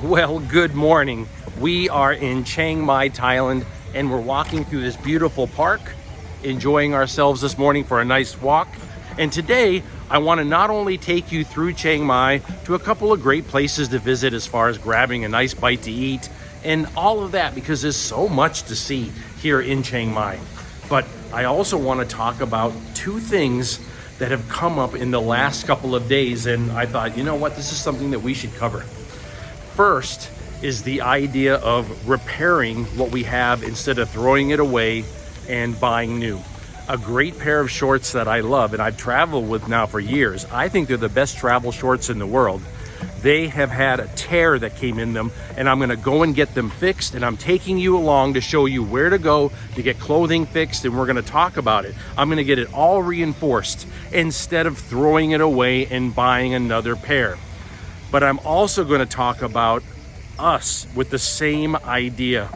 Well, good morning. We are in Chiang Mai, Thailand, and we're walking through this beautiful park, enjoying ourselves this morning for a nice walk. And today, I want to not only take you through Chiang Mai to a couple of great places to visit as far as grabbing a nice bite to eat and all of that, because there's so much to see here in Chiang Mai. But I also want to talk about two things that have come up in the last couple of days, and I thought, you know what, this is something that we should cover. First is the idea of repairing what we have instead of throwing it away and buying new. A great pair of shorts that I love and I've traveled with now for years. I think they're the best travel shorts in the world. They have had a tear that came in them, and I'm gonna go and get them fixed, and I'm taking you along to show you where to go to get clothing fixed, and we're gonna talk about it. I'm gonna get it all reinforced instead of throwing it away and buying another pair. But I'm also gonna talk about us with the same idea,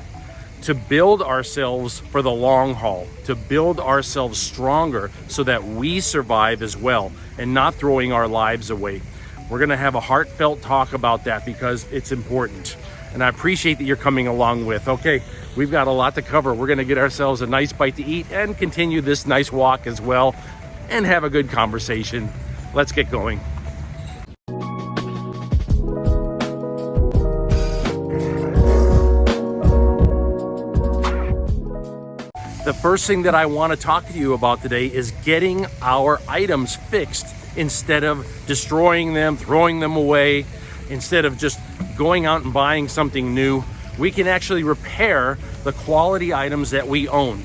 to build ourselves for the long haul, to build ourselves stronger so that we survive as well and not throwing our lives away. We're gonna have a heartfelt talk about that because it's important. And I appreciate that you're coming along with. Okay, we've got a lot to cover. We're gonna get ourselves a nice bite to eat and continue this nice walk as well and have a good conversation. Let's get going. The first thing that I want to talk to you about today is getting our items fixed instead of destroying them, throwing them away. Instead of just going out and buying something new, we can actually repair the quality items that we own.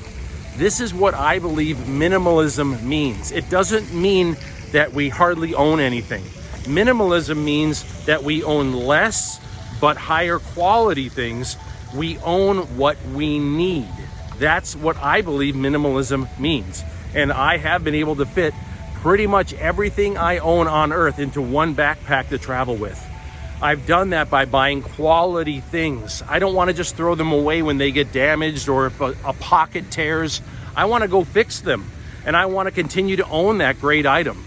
This is what I believe minimalism means. It doesn't mean that we hardly own anything. Minimalism means that we own less but higher quality things. We own what we need. That's what I believe minimalism means. And I have been able to fit pretty much everything I own on earth into one backpack to travel with. I've done that by buying quality things. I don't want to just throw them away when they get damaged or if a pocket tears. I want to go fix them, and I want to continue to own that great item.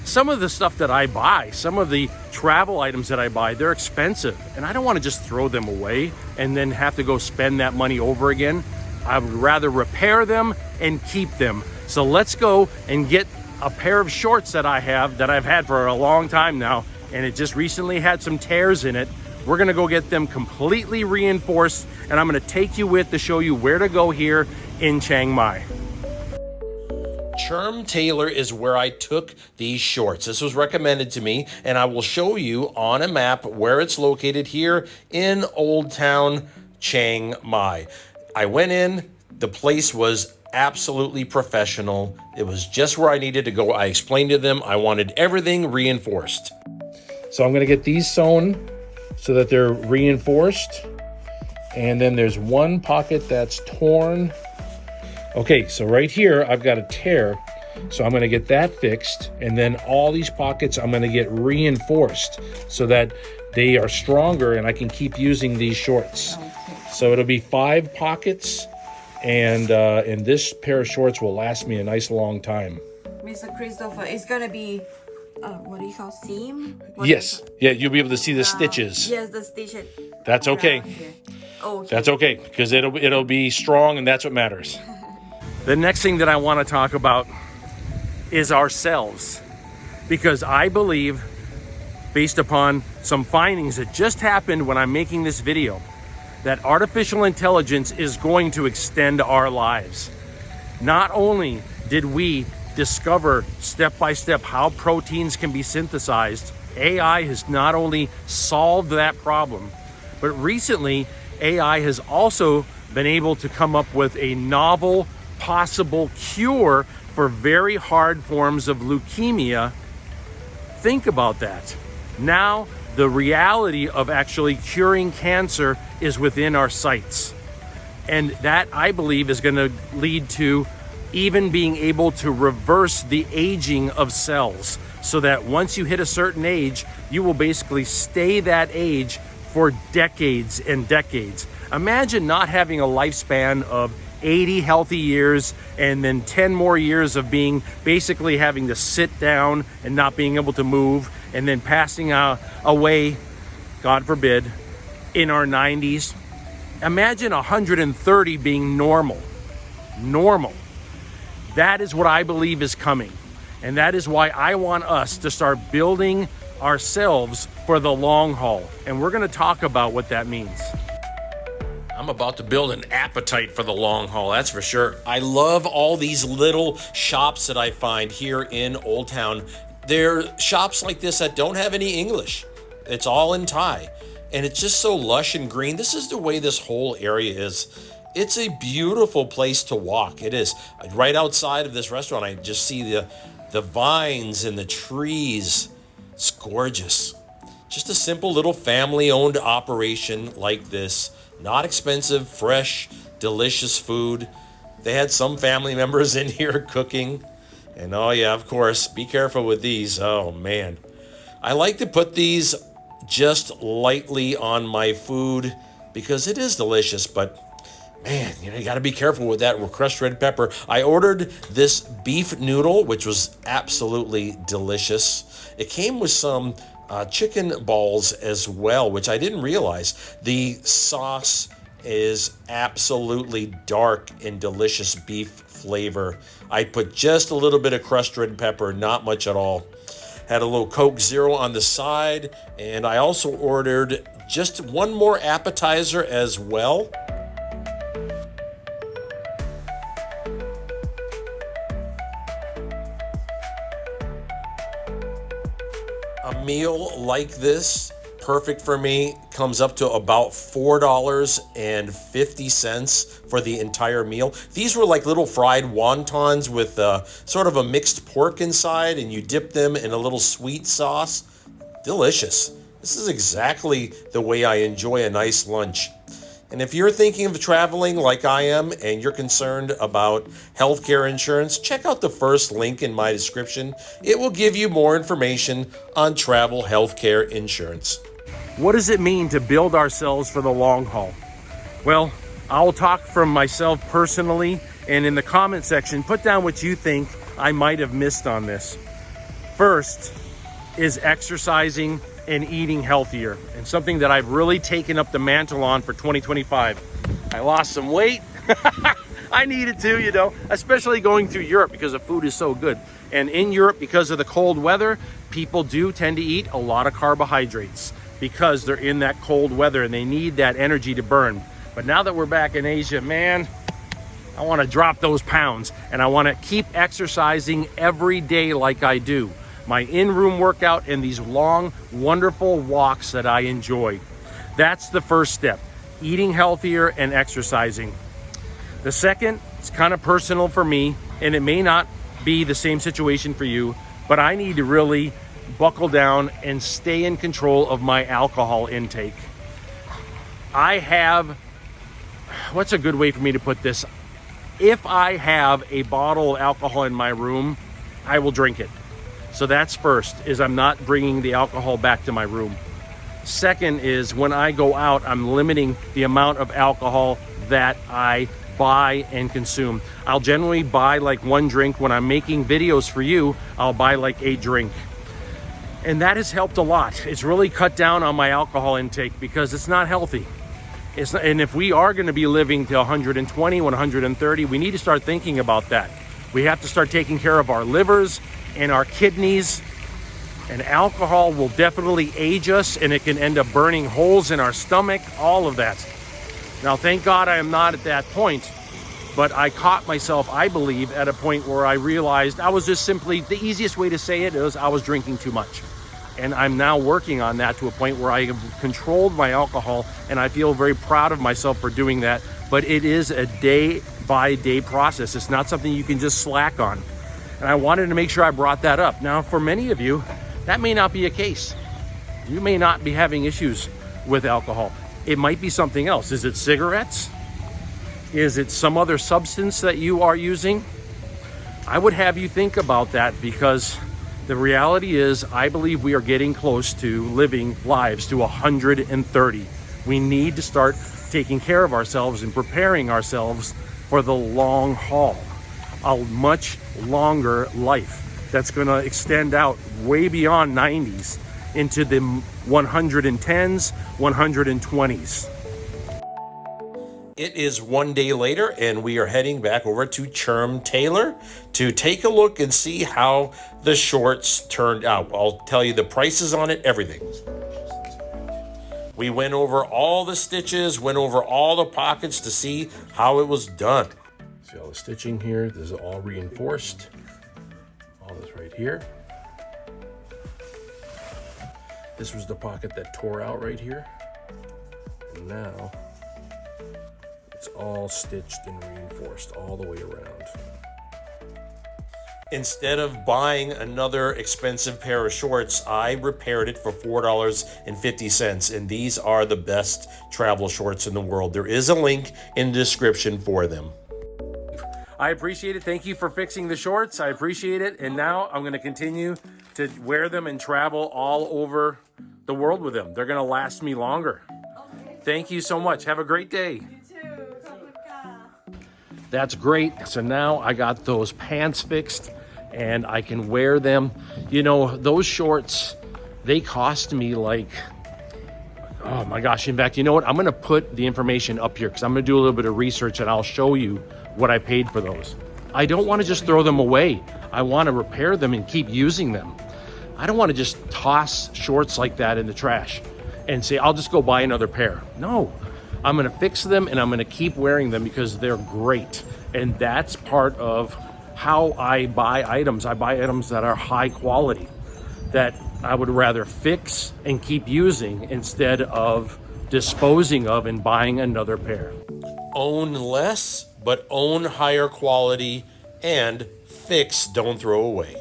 Some of the stuff that I buy, some of the travel items that I buy, they're expensive, and I don't want to just throw them away and then have to go spend that money over again. I would rather repair them and keep them. So let's go and get a pair of shorts that I've had for a long time now, and it just recently had some tears in it. We're gonna go get them completely reinforced, and I'm gonna take you with to show you where to go here in Chiang Mai. Cherm Tailor is where I took these shorts. This was recommended to me, and I will show you on a map where it's located here in Old Town Chiang Mai. I went in, the place was absolutely professional. It was just where I needed to go. I explained to them I wanted everything reinforced. So I'm gonna get these sewn so that they're reinforced. And then there's one pocket that's torn. Okay, so right here, I've got a tear. So I'm gonna get that fixed. And then all these pockets, I'm gonna get reinforced so that they are stronger and I can keep using these shorts. So it'll be 5 pockets, and this pair of shorts will last me a nice long time. Mr. Christopher, it's gonna be, what do you call, seam? Yes, yeah, you'll be able to see the stitches. Yes, the stitches. That's okay. Okay. That's okay, because it'll be strong, and that's what matters. The next thing that I want to talk about is ourselves, because I believe, based upon some findings that just happened when I'm making this video, that artificial intelligence is going to extend our lives. Not only did we discover step by step how proteins can be synthesized, AI has not only solved that problem, but recently AI has also been able to come up with a novel possible cure for very hard forms of leukemia. Think about that. Now, the reality of actually curing cancer is within our sights. And that, I believe, is going to lead to even being able to reverse the aging of cells, so that once you hit a certain age, you will basically stay that age for decades and decades. Imagine not having a lifespan of 80 healthy years and then 10 more years of being basically having to sit down and not being able to move, and then passing away, God forbid, in our 90s. Imagine 130 being normal. Normal. That is what I believe is coming. And that is why I want us to start building ourselves for the long haul. And we're going to talk about what that means. I'm about to build an appetite for the long haul, that's for sure. I love all these little shops that I find here in Old Town. They're shops like this that don't have any English. It's all in Thai. And it's just so lush and green. This is the way this whole area is. It's a beautiful place to walk. It is. Right outside of this restaurant, I just see the vines and the trees. It's gorgeous. Just a simple little family-owned operation like this. Not expensive, fresh, delicious food. They had some family members in here cooking. And oh yeah, of course, be careful with these. Oh man. I like to put these just lightly on my food because it is delicious, but man, you got to be careful with that crushed red pepper. I ordered this beef noodle, which was absolutely delicious. It came with some chicken balls as well, which I didn't realize. The sauce is absolutely dark and delicious beef flavor. I put just a little bit of crushed red pepper, not much at all. Had a little Coke Zero on the side, and I also ordered just one more appetizer as well. A meal like this, perfect for me, comes up to about $4.50 for the entire meal. These were like little fried wontons with sort of a mixed pork inside, and you dip them in a little sweet sauce. Delicious. This is exactly the way I enjoy a nice lunch. And if you're thinking of traveling like I am and you're concerned about healthcare insurance, check out the first link in my description. It will give you more information on travel healthcare insurance. What does it mean to build ourselves for the long haul? Well, I'll talk from myself personally, and in the comment section, put down what you think I might have missed on this. First is exercising and eating healthier, and something that I've really taken up the mantle on for 2025. I lost some weight. I needed to, especially going through Europe because the food is so good. And in Europe, because of the cold weather, people do tend to eat a lot of carbohydrates because they're in that cold weather and they need that energy to burn. But now that we're back in Asia, man, I want to drop those pounds, and I want to keep exercising every day like I do. My in-room workout and these long, wonderful walks that I enjoy. That's the first step, eating healthier and exercising. The second, it's kind of personal for me, and it may not be the same situation for you, but I need to really buckle down and stay in control of my alcohol intake. What's a good way for me to put this? If I have a bottle of alcohol in my room, I will drink it. So that's first, is I'm not bringing the alcohol back to my room. Second is when I go out, I'm limiting the amount of alcohol that I buy and consume. I'll generally buy like one drink. When I'm making videos for you, I'll buy like a drink. And that has helped a lot. It's really cut down on my alcohol intake because it's not healthy. And if we are going to be living to 120, 130, we need to start thinking about that. We have to start taking care of our livers and our kidneys, and alcohol will definitely age us, and it can end up burning holes in our stomach, all of that. Now, thank God I am not at that point, but I caught myself, I believe, at a point where I realized I was just simply, the easiest way to say it is I was drinking too much. And I'm now working on that to a point where I have controlled my alcohol, and I feel very proud of myself for doing that. But it is a day-by-day process. It's not something you can just slack on. And I wanted to make sure I brought that up. Now, for many of you, that may not be a case. You may not be having issues with alcohol. It might be something else. Is it cigarettes? Is it some other substance that you are using? I would have you think about that, because the reality is I believe we are getting close to living lives to 130. We need to start taking care of ourselves and preparing ourselves for the long haul. A much longer life that's going to extend out way beyond 90s. into the 110s, 120s. It is one day later, and we are heading back over to Cherm Taylor to take a look and see how the shorts turned out. I'll tell you the prices on it, everything. We went over all the stitches, went over all the pockets to see how it was done. See all the stitching here. This is all reinforced. All this right here. This was the pocket that tore out right here. And now it's all stitched and reinforced all the way around. Instead of buying another expensive pair of shorts, I repaired it for $4.50, and these are the best travel shorts in the world. There is a link in the description for them. I appreciate it. Thank you for fixing the shorts. I appreciate it. And now I'm going to continue to wear them and travel all over the world with them. They're going to last me longer. Thank you so much. Have a great day. That's great. So now I got those pants fixed and I can wear them. You know, those shorts, they cost me like, oh my gosh. In fact, you know what? I'm gonna put the information up here because I'm gonna do a little bit of research and I'll show you what I paid for those. I don't wanna just throw them away. I wanna repair them and keep using them. I don't wanna just toss shorts like that in the trash and say, I'll just go buy another pair. No, I'm gonna fix them and I'm gonna keep wearing them because they're great. And that's part of how I buy items. I buy items that are high quality, that I would rather fix and keep using instead of disposing of and buying another pair. Own less, but own higher quality, and fix, don't throw away.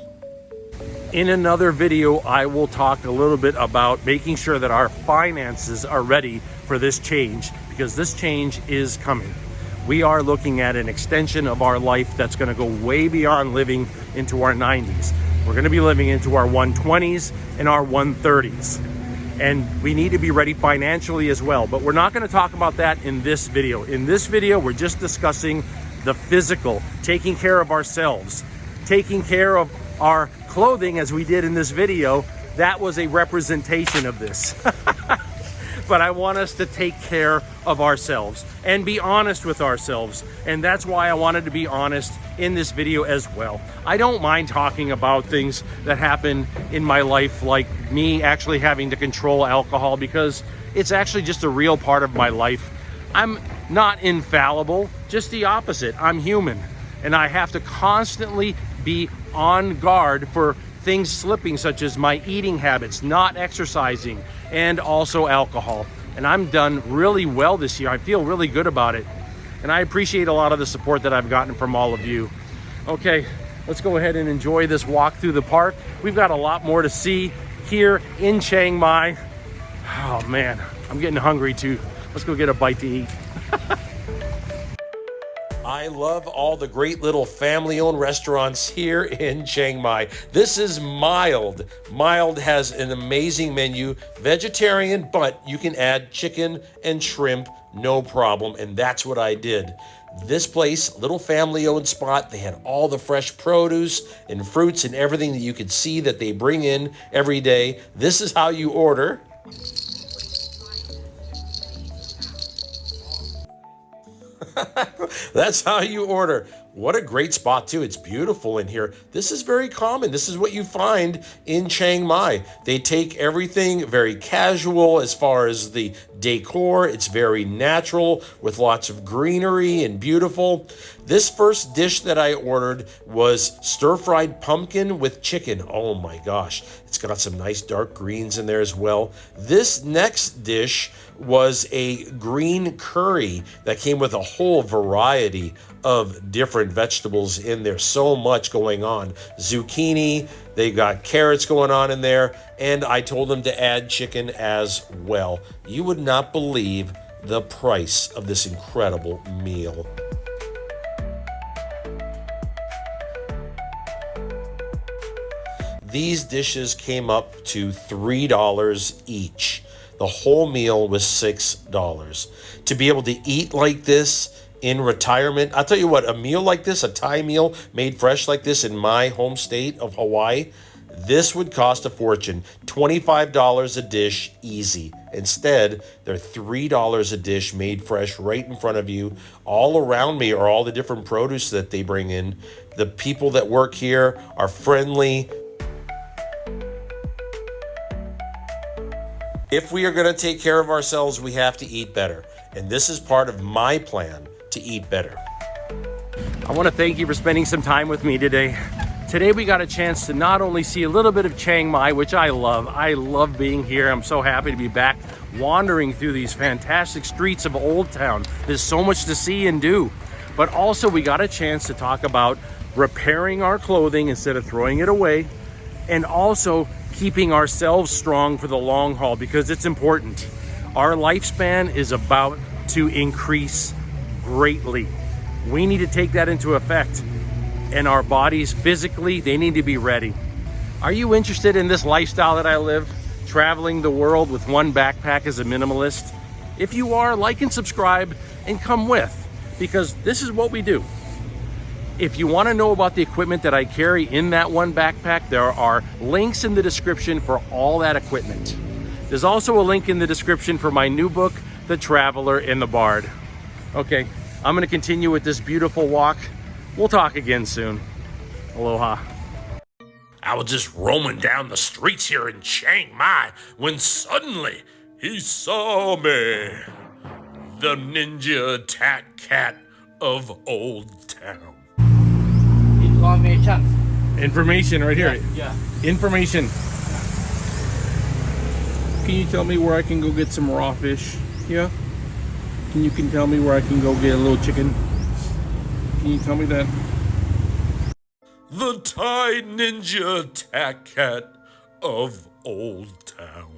In another video, I will talk a little bit about making sure that our finances are ready for this change, because this change is coming. We are looking at an extension of our life that's going to go way beyond living into our 90s. We're going to be living into our 120s and our 130s. And we need to be ready financially as well. But we're not going to talk about that in this video. In this video, we're just discussing the physical, taking care of ourselves, taking care of our clothing as we did in this video. That was a representation of this. But I want us to take care of ourselves and be honest with ourselves. And that's why I wanted to be honest in this video as well. I don't mind talking about things that happen in my life, like me actually having to control alcohol, because it's actually just a real part of my life. I'm not infallible, just the opposite. I'm human, and I have to constantly be on guard for things slipping, such as my eating habits, not exercising, and also alcohol. And I'm done really well this year. I feel really good about it. And I appreciate a lot of the support that I've gotten from all of you. Okay, let's go ahead and enjoy this walk through the park. We've got a lot more to see here in Chiang Mai. Oh man, I'm getting hungry too. Let's go get a bite to eat. I love all the great little family-owned restaurants here in Chiang Mai. This is Mild. Mild has an amazing menu, vegetarian, but you can add chicken and shrimp, no problem, and that's what I did. This place, little family-owned spot, they had all the fresh produce and fruits and everything that you could see that they bring in every day. This is how you order. That's how you order. What a great spot too. It's beautiful in here. This is very common. This is what you find in Chiang Mai. They take everything very casual as far as the decor. It's very natural with lots of greenery and beautiful. This first dish that I ordered was stir-fried pumpkin with chicken. Oh my gosh. It's got some nice dark greens in there as well. This next dish was a green curry that came with a whole variety of different vegetables in there. So much going on. Zucchini, they got carrots going on in there, and I told them to add chicken as well. You would not believe the price of this incredible meal. These dishes came up to $3 each. The whole meal was $6. To be able to eat like this in retirement, I'll tell you what, a meal like this, a Thai meal made fresh like this in my home state of Hawaii, This would cost a fortune, $25 a dish easy. Instead, they're $3 a dish made fresh right in front of you. All around me are all the different produce that they bring in. The people that work here are friendly. If we are going to take care of ourselves, we have to eat better. And this is part of my plan to eat better. I want to thank you for spending some time with me today. Today we got a chance to not only see a little bit of Chiang Mai, which I love. I love being here. I'm so happy to be back wandering through these fantastic streets of Old Town. There's so much to see and do. But also we got a chance to talk about repairing our clothing instead of throwing it away, and also keeping ourselves strong for the long haul, because it's important. Our lifespan is about to increase greatly. We need to take that into effect, and our bodies physically, they need to be ready. Are you interested in this lifestyle that I live, traveling the world with one backpack as a minimalist? If you are, like and subscribe and come with, because this is what we do. If you want to know about the equipment that I carry in that one backpack, there are links in the description for all that equipment. There's also a link in the description for my new book, The Traveler and the Bard. Okay, I'm going to continue with this beautiful walk. We'll talk again soon. Aloha. I was just roaming down the streets here in Chiang Mai when suddenly he saw me. The ninja attack cat of Old Town. Information right here. Yeah. Information. Can you tell me where I can go get some raw fish? Yeah? Can you tell me where I can go get a little chicken? Can you tell me that? The Thai ninja attack cat of Old Town.